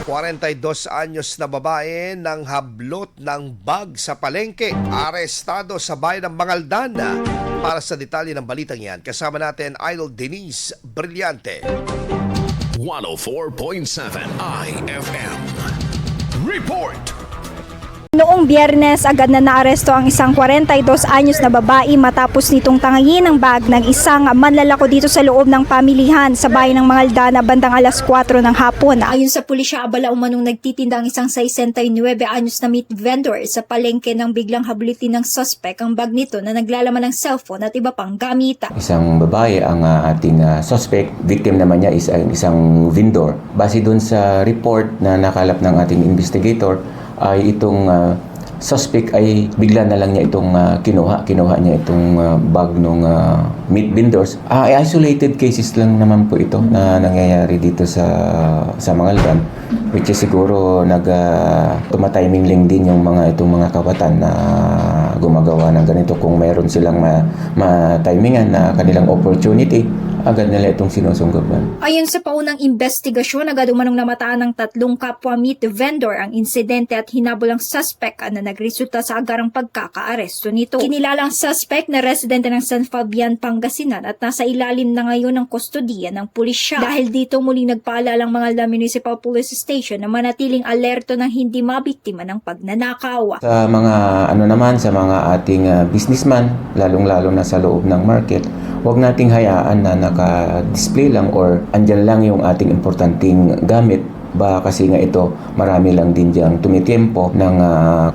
42 anyos na babae ng hablot ng bag sa palengke. Arestado sa bayan ng Mangaldan. Para sa detalye ng balitang yan, kasama natin Idol Denise Brillante. 104.7 IFM. Report! Noong Biyernes, agad na naaresto ang isang 42 anyos na babae matapos nitong tangingin ng bag ng isang manlalako dito sa loob ng pamilihan sa bayan ng Mangaldan bandang alas 4 ng hapon. Ayon sa pulisya, abala umanong nagtitinda ang isang 69 anyos na meat vendor sa palengke nang biglang hablutin ng suspect ang bag nito na naglalaman ng cellphone at iba pang gamit. Isang babae ang ating suspect. Victim naman niya is isang vendor. Base doon sa report na nakalap ng ating investigator, ay itong suspect ay bigla na lang niya itong kinuha niya itong bag ng meat vendors. Isolated cases lang naman po ito na nangyayari dito sa Mangaldan, which is siguro tumatiming lang din yung itong mga kawatan na gumagawa ng ganito. Kung mayroon silang ma-timingan na kanilang opportunity, agad nila itong sinusunggaban. Ayon sa paunang investigasyon, agad umanong namataan ng 3 kapwa meat vendor ang insidente at hinabol ang suspect na nagresulta sa agarang pagkakaaresto nito. Kinilala ang suspect na residente ng San Fabian, Pangasinan at nasa ilalim na ngayon ng kustodiya ng pulisya. Dahil dito muling nagpaalala ang Mangaldan Municipal Police Station na manatiling alerto ng hindi mabiktima ng pagnanakaw. Sa mga sa mga ating businessman, lalong-lalo na sa loob ng market, huwag nating hayaan na naka-display lang or andyan lang yung ating importanteng gamit. Kasi nga ito, marami lang din diyang tumitiempo ng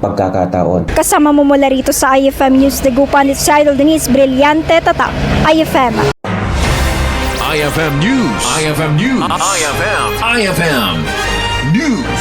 pagkakataon. Kasama mo mula rito sa IFM News, Dagupan, it's Idol Denise Brillante, Tatak, IFM. IFM News. IFM News. IFM. IFM News.